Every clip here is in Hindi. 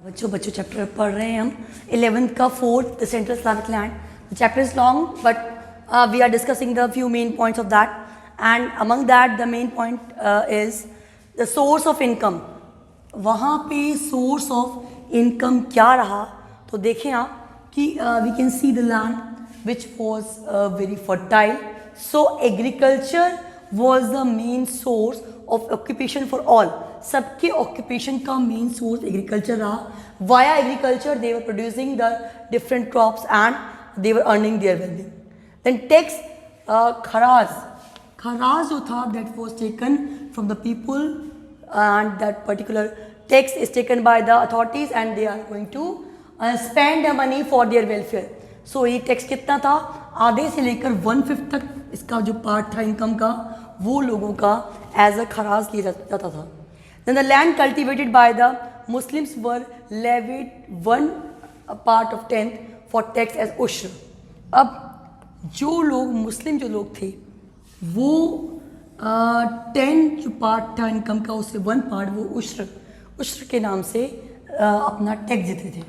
बच्चों चैप्टर पढ़ रहे हैं हम 11th का 4th the central Islamic land. The chapter is long but we are discussing the few main points of that, and among that the main point is the source of income. वहाँ पे source of income क्या रहा तो देखें आप कि we can see the land which was very fertile, so agriculture was the main source of occupation for all. सबके occupation का main source agriculture रहा. Via agriculture they were producing the different crops and they were earning their well-being. Then tax, kharaj जो था that was taken from the people, and that particular tax is taken by the authorities and they are going to spend the money for their welfare. So ये टैक्स कितना था, आधे से लेकर 1/5 तक इसका जो पार्ट था इनकम का वो लोगों का एज अ खराज लिया जाता था. Then the land cultivated by the Muslims were levied 1/10 for tax as उश्र. अब जो लोग मुस्लिम जो लोग थे वो 10 जो पार्ट था इनकम का उससे 1 पार्ट वो उश्र के नाम से अपना टैक्स देते थे.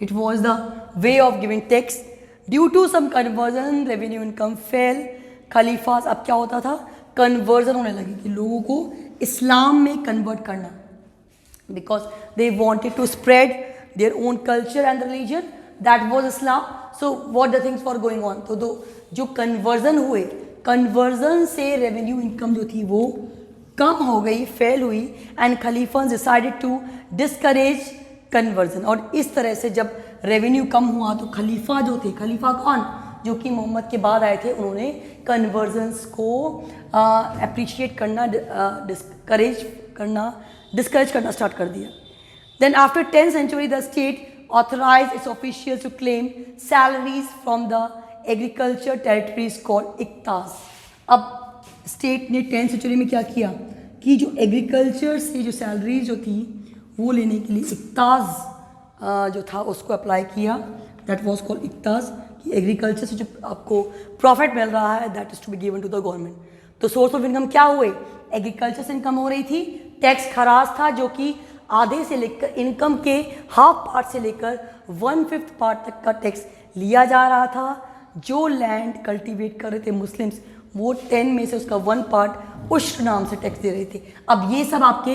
It was the way of giving tax. Due to some conversion revenue income fell. खलीफाज अब क्या होता था, कन्वर्जन होने लगी कि लोगों को इस्लाम में कन्वर्ट करना, because they wanted to spread their own culture and religion, that was Islam. So what the things for going on. तो जो कन्वर्जन हुए, कन्वर्जन से रेवेन्यू इनकम जो थी वो कम हो गई, फेल हुई, and khalifa decided to discourage conversion. और इस तरह से जब रेवेन्यू कम हुआ तो खलीफा जो थे, खलीफा कौन, जो कि मोहम्मद के बाद आए थे, उन्होंने कन्वर्जन्स को अप्रिशिएट करना, डिस्करेज करना स्टार्ट कर दिया. Then after 10th century the state authorized its officials to claim salaries from the agriculture territories called इक्ताज. अब स्टेट ने 10th century में क्या किया कि जो एग्रीकल्चर से जो सैलरीज जो थी वो लेने के लिए इक्ताज जो था उसको अप्लाई किया. दैट वाज कॉल्ड इक्ताज, कि एग्रीकल्चर से जो आपको प्रॉफिट मिल रहा है that is to be given to the government. तो सोर्स ऑफ इनकम क्या हुए, एग्रीकल्चर से इनकम हो रही थी. टैक्स खराज था जो कि आधे से लेकर इनकम के हाफ पार्ट से लेकर 1/5 पार्ट तक का टैक्स लिया जा रहा था. जो लैंड कल्टीवेट कर रहे थे मुस्लिम्स वो 10 में से उसका 1 पार्ट उश्र नाम से टैक्स दे रहे थे. अब ये सब आपके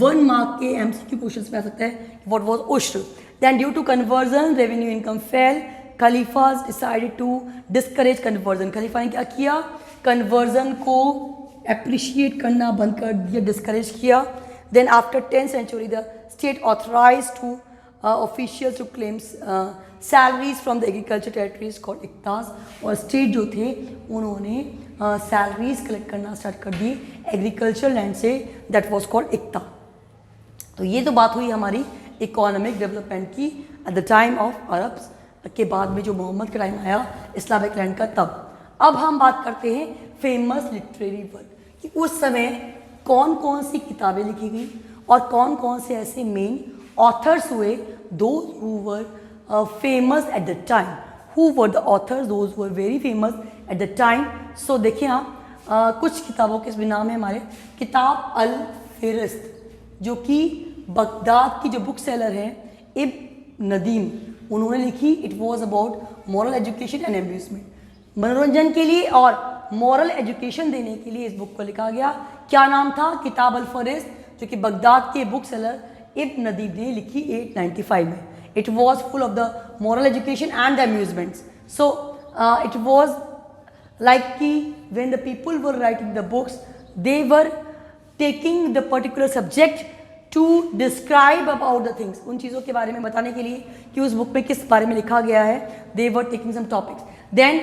1 मार्क के MCQ क्वेश्चंस में आ सकता है. व्हाट वाज उश्र. Then due to conversion revenue income fell. खलीफाज डिसाइडेड टू डिस्करेज कन्वर्जन. खलीफा ने क्या किया, कन्वर्जन को अप्रिशिएट करना बंद कर दिया, डिस्करेज किया. Then after 10th century the state authorized to officials to claim salaries from the agriculture territories called इक्ताज. और स्टेट जो थे उन्होंने सैलरीज कलेक्ट करना स्टार्ट कर दी एग्रीकल्चर लैंड से, दैट वाज कॉल्ड इक्ता. तो ये तो बात हुई हमारी इकोनॉमिक डेवलपमेंट की eight the time of Arabs, के बाद में जो मोहम्मद का टाइम आया इस्लामिक लैंड का तब. अब हम बात करते हैं फेमस लिटरेरी वर्क कि उस समय कौन कौन सी किताबें लिखी गई और कौन कौन से ऐसे मेन ऑथर्स हुए, those who were famous at the time. Who were the authors, those were very famous at the time. So देखिए आप कुछ किताबों के नाम है हमारे. किताब अल फ़िहरिस्त जो कि बगदाद की जो बुक सेलर है इब्न नदीम उन्होंने लिखी. It was about moral education and amusement, मनोरंजन के लिए और मॉरल एजुकेशन देने के लिए इस बुक को लिखा गया. क्या नाम था, किताब अल फ़िहरिस्त, जो कि बगदाद के बुक सेलर इब्न नदीम ने लिखी 895 में. It was full of the moral education and the amusements. So it was like कि when the people were writing the books they were taking the particular subject to describe about the things, उन चीज़ों के बारे में बताने के लिए कि उस बुक में किस बारे में लिखा गया है. They were taking some topics. Then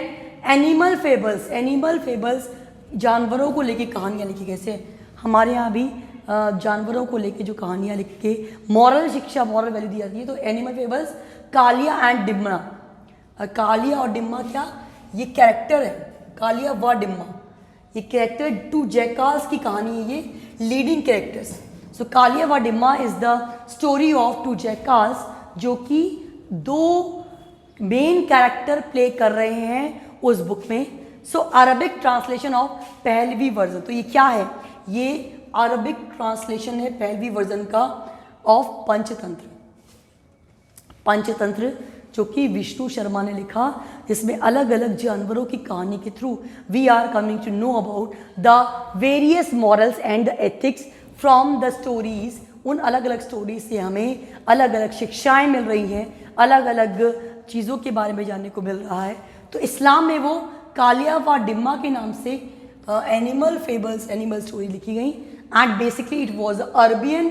animal fables, animal fables जानवरों को लेके कहानियाँ लिखी. कैसे हमारे यहाँ भी जानवरों को लेके जो कहानियाँ लिख के मॉरल शिक्षा, मॉरल वैल्यू दी जाती है. तो animal fables, Kalila and Dimna. Kalila और डिम्मा क्या, ये कैरेक्टर है, कालिया व डिम्मा, ये कैरेक्टर 2 जैकाल्स की कहानी है, ये लीडिंग कैरेक्टर्स. सो कालिया व डिम्मा इज द स्टोरी ऑफ 2 जैकाल्स जो कि 2 मेन कैरेक्टर प्ले कर रहे हैं उस बुक में. So Arabic translation of Pahlavi version. तो ये क्या है, ये अरबिक ट्रांसलेशन है पहलवी वर्जन का ऑफ पंचतंत्र. पंचतंत्र, जो कि विष्णु शर्मा ने लिखा, जिसमें अलग अलग जानवरों की कहानी के through we are coming to know about the various morals and the ethics from the stories. उन अलग अलग स्टोरीज से हमें अलग अलग शिक्षाएं मिल रही हैं, अलग अलग चीज़ों के बारे में जानने को मिल रहा है। तो इस्लाम में वो कालिया व डिम्मा के नाम से एनिमल फेबल्स, एनिमल स्टोरी लिखी गई, and basically it was Arabian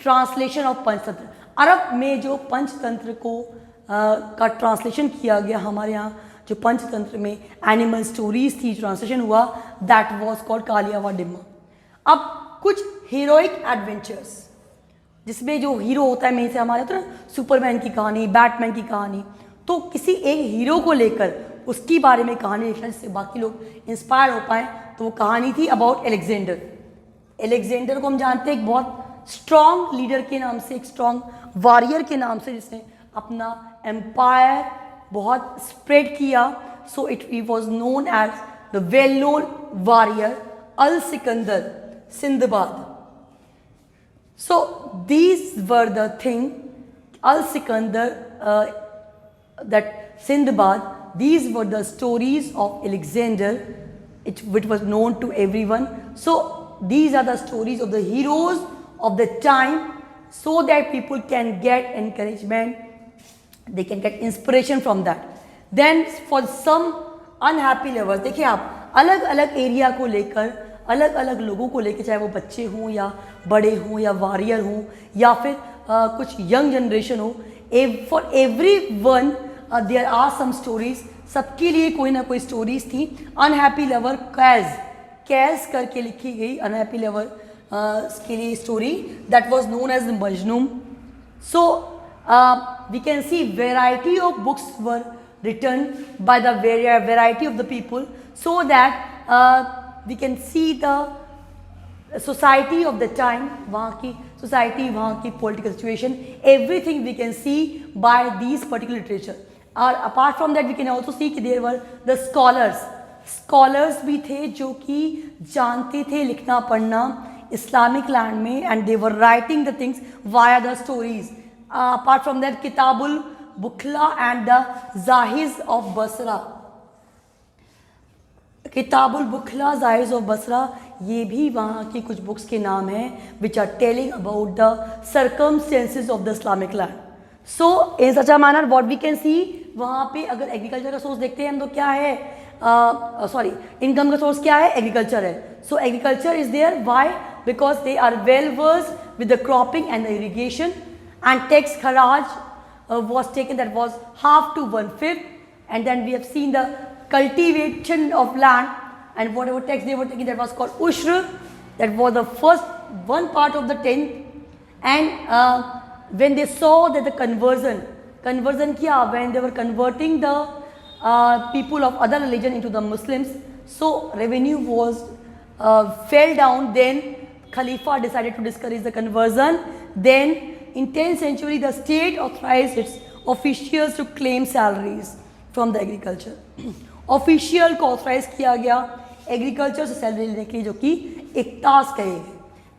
translation of Panchatantra. Arab में जो पंचतंत्र को का ट्रांसलेशन किया गया, हमारे यहाँ जो पंचतंत्र में एनिमल स्टोरीज थी, ट्रांसलेशन हुआ, दैट वाज कॉल्ड कालिया व डिम्मा। अब कुछ हीरोइक एडवेंचर्स, जिसमें जो हीरो होता है, में से हमारे होता है ना सुपरमैन की कहानी, बैटमैन की कहानी, तो किसी एक हीरो को लेकर उसकी बारे में कहानी लिखना जिससे बाकी लोग इंस्पायर हो पाएँ, तो वो कहानी थी अबाउट एलेक्जेंडर। एलेक्जेंडर को हम जानते हैं एक बहुत स्ट्रॉन्ग लीडर के नाम से, एक स्ट्रॉन्ग वॉरियर के नाम से, जिसने अपना एम्पायर बहुत स्प्रेड किया। So it was known as the well known warrior al Sikandar Sindbad. So these were the thing, Al-Sikandar, that Sindbad, these were the stories of Alexander, which was known to everyone. So these are the stories of the heroes of the time, so that people can get encouragement, they can get inspiration from that. Then for some unhappy lovers, देखिए आप अलग अलग एरिया को लेकर, अलग अलग लोगों को लेकर, चाहे वो बच्चे हों या बड़े हों या वॉरियर हों या फिर कुछ यंग जनरेशन हो, for everyone there are some stories, सबके लिए कोई ना कोई स्टोरीज थी। अनहैप्पी लवर कैज करके लिखी गई अनहैप्पी लवर के लिए story, that was known as Majnu. So we can see variety of books were written by the variety of the people, so that we can see the society of the time, वहाँ की society, वहाँ की political situation, everything we can see by these particular literature. और apart from that we can also see कि there were the scholars भी थे जो कि जानते थे लिखना पढ़ना Islamic land में, and they were writing the things via the stories. Apart from that, Kitabul Bukhla and the Zahiz of Basra, किताबुल बुखला, जाहिज ऑफ बसरा, ये भी वहाँ की कुछ बुक्स के नाम हैं which are telling about the circumstances of the Islamic land. So in such a manner what we can see, वहाँ पे अगर एग्रीकल्चर का सोर्स देखते हैं हम तो क्या है, इनकम का सोर्स क्या है, एग्रीकल्चर है। So agriculture is there, why, because they are well versed with the cropping and the irrigation, and tax खराज was taken, that was half to 1/5, and then we have seen the cultivation of land, and whatever tax they were taking, that was called ushr, that was the first one part of the 10th. And when they saw that the conversion kiya, when they were converting the people of other religion into the Muslims, so revenue was fell down, then Khalifa decided to discourage the conversion. Then in 10th century the state authorized its officials to claim salaries from the agriculture. Official को ऑथराइज किया गया एग्रीकल्चर से सैलरी लेने के लिए, जो कि इक्तास कहे गए।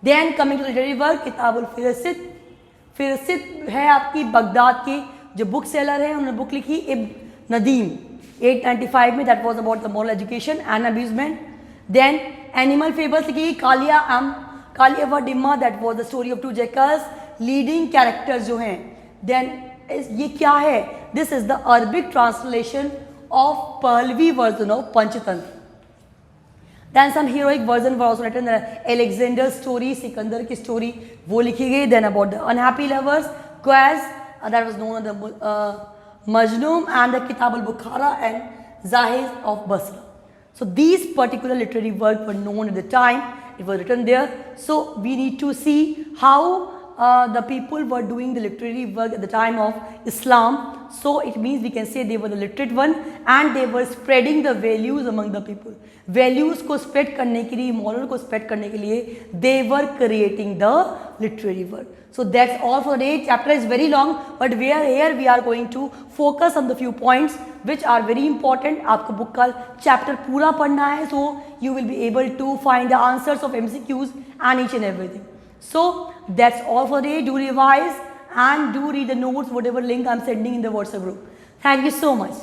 Then coming to literary work, किताबुल फिरसित है आपकी बगदाद के जो बुक सेलर है, उन्होंने बुक लिखी इब्न नदीम 895 में, that was about the moral education and amusement. Then animal fables लिखी कालिया व Dimna, that was the story of two jackals, leading characters जो हैं। देन ये क्या है, this is the Arabic translation of Pahlavi version of Panchtantra. Then some heroic version were also written. Alexander's story, Sikandar की story वो लिखी गई. Then about the unhappy lovers, Quaz, that was known as the Majnun, and the Kitab al-Bukhara and Zahiz of Basra. So these particular literary works were known at the time. It was written there. So we need to see how the people were doing the literary work at the time of Islam. So it means we can say they were the literate one, and they were spreading the values among the people. Values को spread करने के लिए, moral को spread करने के लिए, they were creating the literary work. So that's all for today. Chapter is very long, but we are going to focus on the few points which are very important. आपको बुक का चैप्टर पूरा पढ़ना है, so you will be able to find the answers of MCQs and each and everything. So that's all for today. Do revise and do read the notes, whatever link I'm sending in the WhatsApp group. Thank you so much.